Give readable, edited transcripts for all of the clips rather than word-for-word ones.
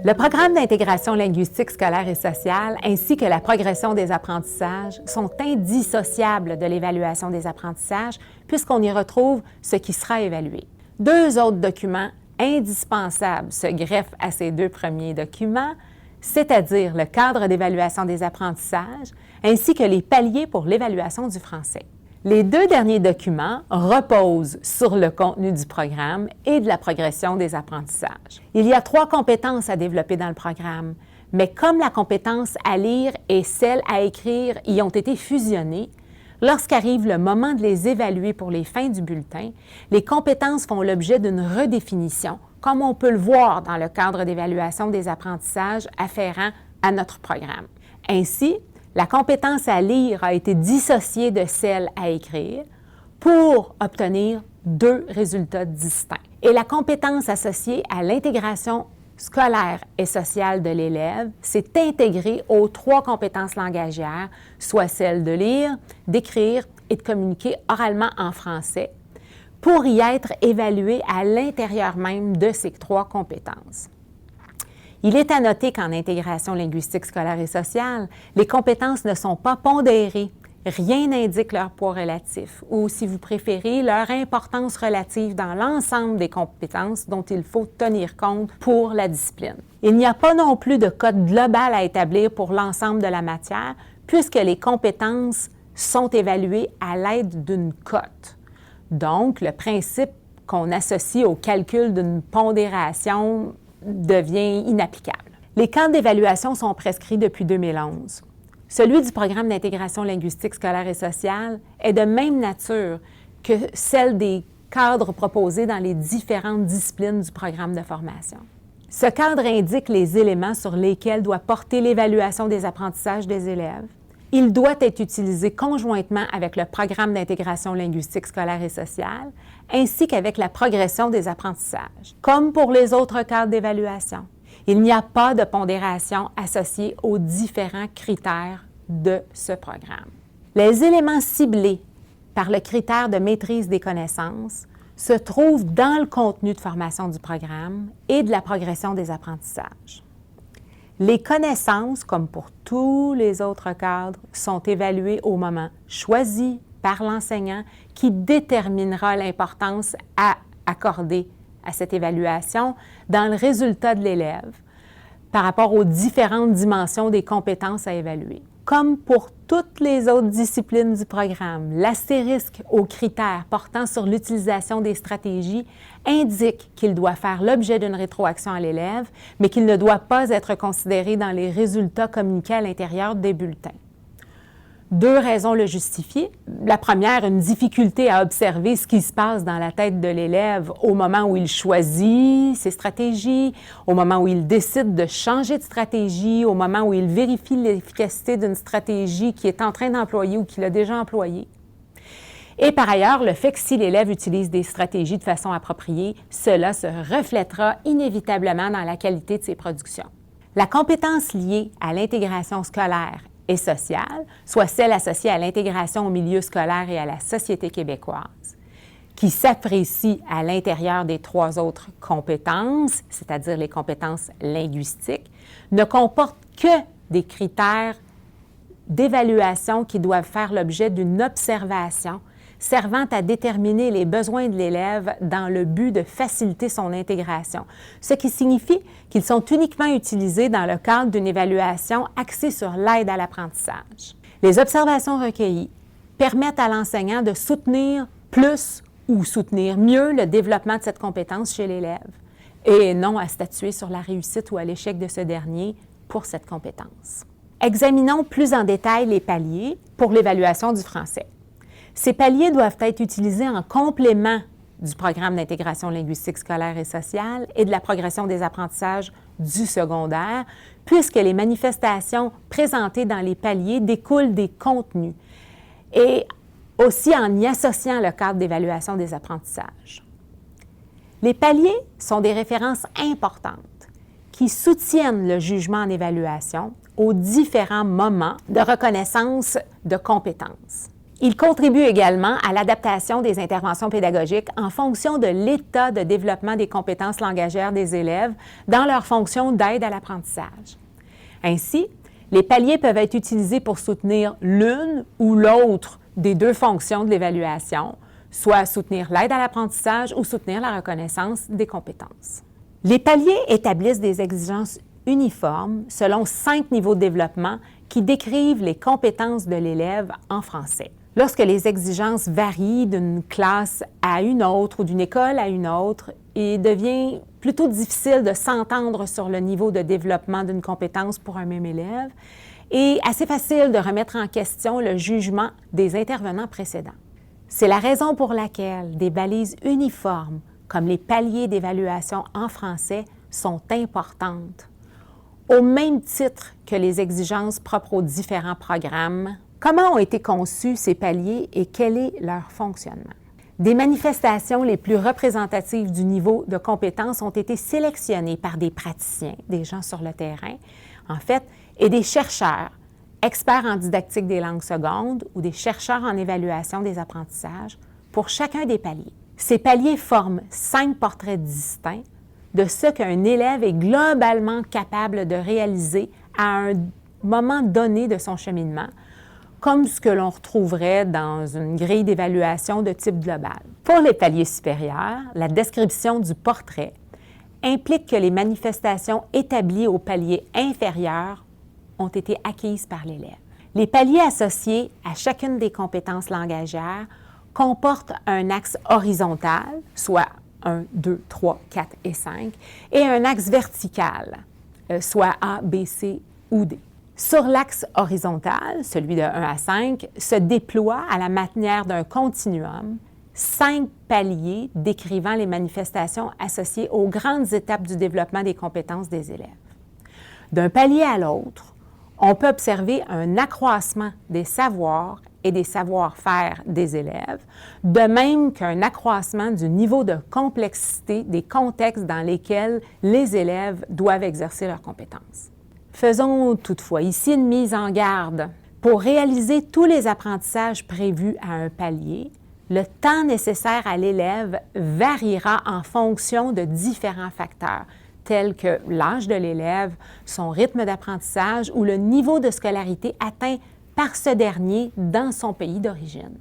Le programme d'intégration linguistique scolaire et sociale ainsi que la progression des apprentissages sont indissociables de l'évaluation des apprentissages puisqu'on y retrouve ce qui sera évalué. Deux autres documents indispensables se greffent à ces deux premiers documents, c'est-à-dire le cadre d'évaluation des apprentissages ainsi que les paliers pour l'évaluation du français. Les deux derniers documents reposent sur le contenu du programme et de la progression des apprentissages. Il y a 3 compétences à développer dans le programme, mais comme la compétence à lire et celle à écrire y ont été fusionnées, lorsqu'arrive le moment de les évaluer pour les fins du bulletin, les compétences font l'objet d'une redéfinition, comme on peut le voir dans le cadre d'évaluation des apprentissages afférents à notre programme. Ainsi, la compétence à lire a été dissociée de celle à écrire pour obtenir 2 résultats distincts. Et la compétence associée à l'intégration scolaire et sociale de l'élève s'est intégrée aux 3 compétences langagières, soit celle de lire, d'écrire et de communiquer oralement en français, pour y être évaluée à l'intérieur même de ces 3 compétences. Il est à noter qu'en intégration linguistique scolaire et sociale, les compétences ne sont pas pondérées. Rien n'indique leur poids relatif ou, si vous préférez, leur importance relative dans l'ensemble des compétences dont il faut tenir compte pour la discipline. Il n'y a pas non plus de code global à établir pour l'ensemble de la matière, puisque les compétences sont évaluées à l'aide d'une cote. Donc, le principe qu'on associe au calcul d'une pondération devient inapplicable. Les cadres d'évaluation sont prescrits depuis 2011. Celui du programme d'intégration linguistique scolaire et sociale est de même nature que celle des cadres proposés dans les différentes disciplines du programme de formation. Ce cadre indique les éléments sur lesquels doit porter l'évaluation des apprentissages des élèves. Il doit être utilisé conjointement avec le programme d'intégration linguistique scolaire et sociale, ainsi qu'avec la progression des apprentissages. Comme pour les autres cadres d'évaluation, il n'y a pas de pondération associée aux différents critères de ce programme. Les éléments ciblés par le critère de maîtrise des connaissances se trouvent dans le contenu de formation du programme et de la progression des apprentissages. Les connaissances, comme pour tous les autres cadres, sont évaluées au moment choisi par l'enseignant qui déterminera l'importance à accorder à cette évaluation dans le résultat de l'élève par rapport aux différentes dimensions des compétences à évaluer. Comme pour toutes les autres disciplines du programme, l'astérisque aux critères portant sur l'utilisation des stratégies indique qu'il doit faire l'objet d'une rétroaction à l'élève, mais qu'il ne doit pas être considéré dans les résultats communiqués à l'intérieur des bulletins. 2 raisons le justifient. La première, une difficulté à observer ce qui se passe dans la tête de l'élève au moment où il choisit ses stratégies, au moment où il décide de changer de stratégie, au moment où il vérifie l'efficacité d'une stratégie qu'il est en train d'employer ou qu'il a déjà employée. Et par ailleurs, le fait que si l'élève utilise des stratégies de façon appropriée, cela se reflètera inévitablement dans la qualité de ses productions. La compétence liée à l'intégration scolaire et sociale, soit celle associée à l'intégration au milieu scolaire et à la société québécoise, qui s'apprécie à l'intérieur des 3 autres compétences, c'est-à-dire les compétences linguistiques, ne comporte que des critères d'évaluation qui doivent faire l'objet d'une observation servant à déterminer les besoins de l'élève dans le but de faciliter son intégration, ce qui signifie qu'ils sont uniquement utilisés dans le cadre d'une évaluation axée sur l'aide à l'apprentissage. Les observations recueillies permettent à l'enseignant de soutenir plus ou soutenir mieux le développement de cette compétence chez l'élève et non à statuer sur la réussite ou à l'échec de ce dernier pour cette compétence. Examinons plus en détail les paliers pour l'évaluation du français. Ces paliers doivent être utilisés en complément du programme d'intégration linguistique scolaire et sociale et de la progression des apprentissages du secondaire, puisque les manifestations présentées dans les paliers découlent des contenus et aussi en y associant le cadre d'évaluation des apprentissages. Les paliers sont des références importantes qui soutiennent le jugement en évaluation aux différents moments de reconnaissance de compétences. Il contribue également à l'adaptation des interventions pédagogiques en fonction de l'état de développement des compétences langagières des élèves dans leur fonction d'aide à l'apprentissage. Ainsi, les paliers peuvent être utilisés pour soutenir l'une ou l'autre des deux fonctions de l'évaluation, soit soutenir l'aide à l'apprentissage ou soutenir la reconnaissance des compétences. Les paliers établissent des exigences uniformes selon 5 niveaux de développement qui décrivent les compétences de l'élève en français. Lorsque les exigences varient d'une classe à une autre ou d'une école à une autre, il devient plutôt difficile de s'entendre sur le niveau de développement d'une compétence pour un même élève et assez facile de remettre en question le jugement des intervenants précédents. C'est la raison pour laquelle des balises uniformes, comme les paliers d'évaluation en français, sont importantes, au même titre que les exigences propres aux différents programmes. Comment ont été conçus ces paliers et quel est leur fonctionnement? Des manifestations les plus représentatives du niveau de compétence ont été sélectionnées par des praticiens, des gens sur le terrain, en fait, et des chercheurs, experts en didactique des langues secondes ou des chercheurs en évaluation des apprentissages, pour chacun des paliers. Ces paliers forment 5 portraits distincts de ce qu'un élève est globalement capable de réaliser à un moment donné de son cheminement, comme ce que l'on retrouverait dans une grille d'évaluation de type global. Pour les paliers supérieurs, la description du portrait implique que les manifestations établies au palier inférieur ont été acquises par l'élève. Les paliers associés à chacune des compétences langagières comportent un axe horizontal, soit 1, 2, 3, 4 et 5, et un axe vertical, soit A, B, C ou D. Sur l'axe horizontal, celui de 1 à 5, se déploient à la manière d'un continuum 5 paliers décrivant les manifestations associées aux grandes étapes du développement des compétences des élèves. D'un palier à l'autre, on peut observer un accroissement des savoirs et des savoir-faire des élèves, de même qu'un accroissement du niveau de complexité des contextes dans lesquels les élèves doivent exercer leurs compétences. Faisons toutefois ici une mise en garde. Pour réaliser tous les apprentissages prévus à un palier, le temps nécessaire à l'élève variera en fonction de différents facteurs, tels que l'âge de l'élève, son rythme d'apprentissage ou le niveau de scolarité atteint par ce dernier dans son pays d'origine.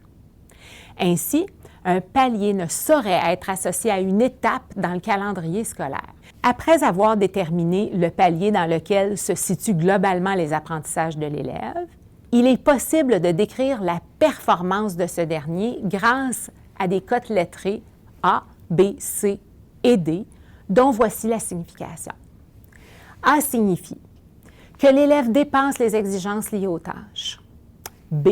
Ainsi, un palier ne saurait être associé à une étape dans le calendrier scolaire. Après avoir déterminé le palier dans lequel se situent globalement les apprentissages de l'élève, il est possible de décrire la performance de ce dernier grâce à des cotes lettrées A, B, C et D, dont voici la signification. A signifie que l'élève dépasse les exigences liées aux tâches. B,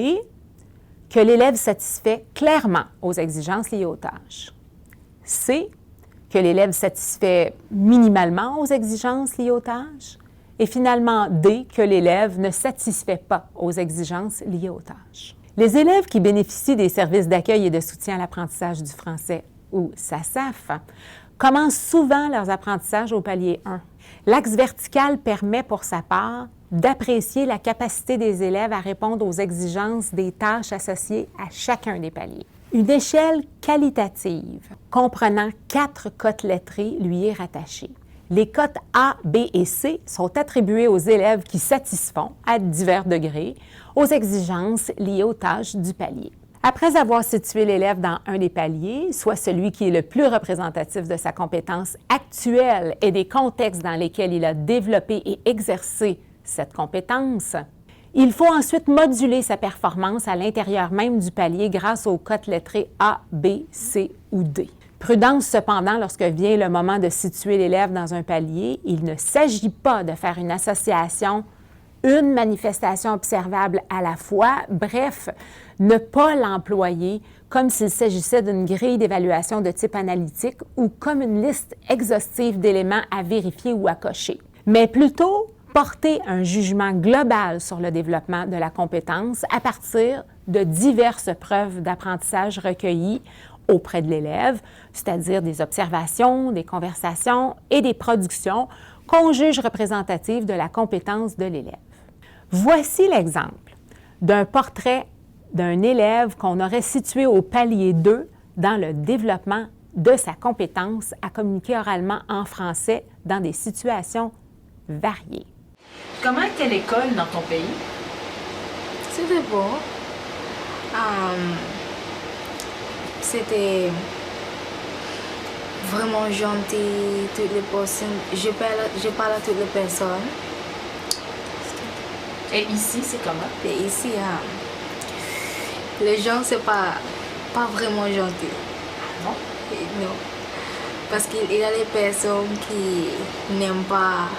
que l'élève satisfait clairement aux exigences liées aux tâches. C, que l'élève satisfait minimalement aux exigences liées aux tâches. Et finalement, D, que l'élève ne satisfait pas aux exigences liées aux tâches. Les élèves qui bénéficient des services d'accueil et de soutien à l'apprentissage du français, ou SASAF, commencent souvent leurs apprentissages au palier 1. L'axe vertical permet pour sa part d'apprécier la capacité des élèves à répondre aux exigences des tâches associées à chacun des paliers. Une échelle qualitative comprenant 4 cotes lettrées lui est rattachée. Les cotes A, B et C sont attribuées aux élèves qui satisfont, à divers degrés, aux exigences liées aux tâches du palier. Après avoir situé l'élève dans un des paliers, soit celui qui est le plus représentatif de sa compétence actuelle et des contextes dans lesquels il a développé et exercé cette compétence, il faut ensuite moduler sa performance à l'intérieur même du palier grâce aux cotes lettrées A, B, C ou D. Prudence cependant, lorsque vient le moment de situer l'élève dans un palier, il ne s'agit pas de faire une association, une manifestation observable à la fois, bref, ne pas l'employer comme s'il s'agissait d'une grille d'évaluation de type analytique ou comme une liste exhaustive d'éléments à vérifier ou à cocher, mais plutôt porter un jugement global sur le développement de la compétence à partir de diverses preuves d'apprentissage recueillies auprès de l'élève, c'est-à-dire des observations, des conversations et des productions qu'on juge représentatives de la compétence de l'élève. Voici l'exemple d'un portrait d'un élève qu'on aurait situé au palier 2 dans le développement de sa compétence à communiquer oralement en français dans des situations variées. Comment était l'école dans ton pays? C'était bon. C'était vraiment gentil, toutes les personnes. Je parle à toutes les personnes. Et ici, c'est comment? Et ici, les gens, c'est pas vraiment gentil. Non? Non. Parce qu'il y a des personnes qui n'aiment pas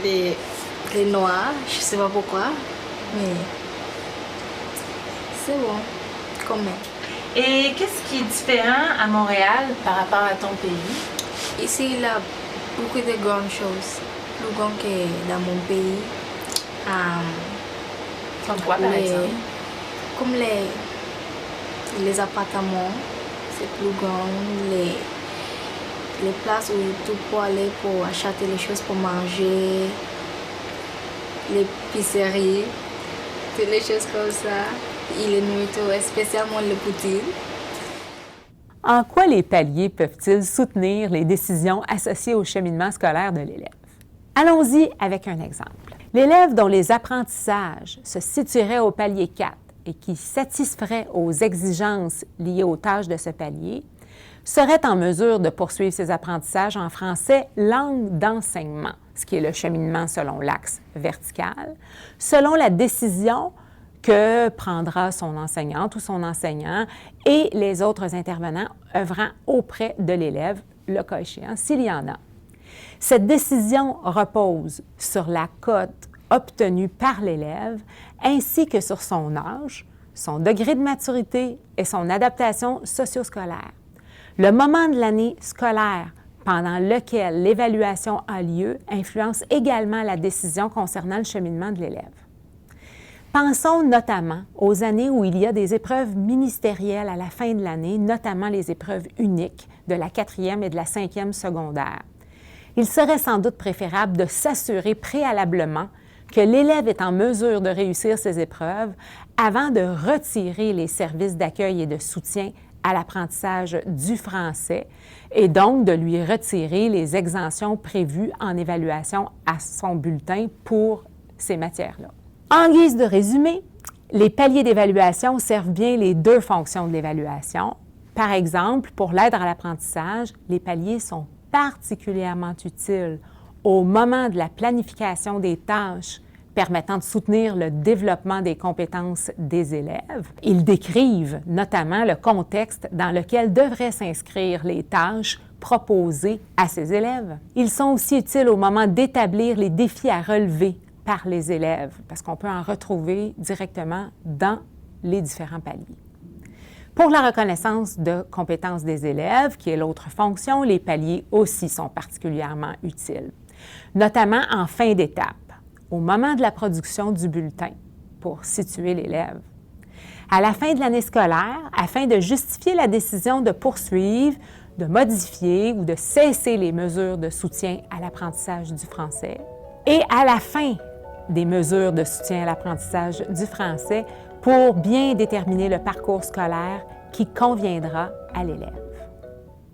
les noirs, je sais pas pourquoi, mais c'est bon, quand même. Et qu'est-ce qui est différent à Montréal par rapport à ton pays? Ici, il y a beaucoup de grandes choses, plus grandes que dans mon pays. Comme quoi, par exemple? Comme les appartements, c'est plus grand, les places où tu peux aller pour acheter les choses pour manger, les pizzeries, toutes les choses comme ça, et les nourritures, spécialement les poutines. En quoi les paliers peuvent-ils soutenir les décisions associées au cheminement scolaire de l'élève? Allons-y avec un exemple. L'élève dont les apprentissages se situeraient au palier 4 et qui satisferait aux exigences liées aux tâches de ce palier serait en mesure de poursuivre ses apprentissages en français langue d'enseignement, ce qui est le cheminement selon l'axe vertical, selon la décision que prendra son enseignante ou son enseignant et les autres intervenants œuvrant auprès de l'élève, le cas échéant, s'il y en a. Cette décision repose sur la cote obtenue par l'élève ainsi que sur son âge, son degré de maturité et son adaptation socio-scolaire. Le moment de l'année scolaire pendant lequel l'évaluation a lieu influence également la décision concernant le cheminement de l'élève. Pensons notamment aux années où il y a des épreuves ministérielles à la fin de l'année, notamment les épreuves uniques de la 4e et de la 5e secondaire. Il serait sans doute préférable de s'assurer préalablement que l'élève est en mesure de réussir ces épreuves avant de retirer les services d'accueil et de soutien à l'apprentissage du français et donc de lui retirer les exemptions prévues en évaluation à son bulletin pour ces matières-là. En guise de résumé, les paliers d'évaluation servent bien les deux fonctions de l'évaluation. Par exemple, pour l'aide à l'apprentissage, les paliers sont particulièrement utiles au moment de la planification des tâches permettant de soutenir le développement des compétences des élèves. Ils décrivent notamment le contexte dans lequel devraient s'inscrire les tâches proposées à ces élèves. Ils sont aussi utiles au moment d'établir les défis à relever par les élèves, parce qu'on peut en retrouver directement dans les différents paliers. Pour la reconnaissance de compétences des élèves, qui est l'autre fonction, les paliers aussi sont particulièrement utiles, notamment en fin d'étape, au moment de la production du bulletin, pour situer l'élève. À la fin de l'année scolaire, afin de justifier la décision de poursuivre, de modifier ou de cesser les mesures de soutien à l'apprentissage du français. Et à la fin des mesures de soutien à l'apprentissage du français pour bien déterminer le parcours scolaire qui conviendra à l'élève.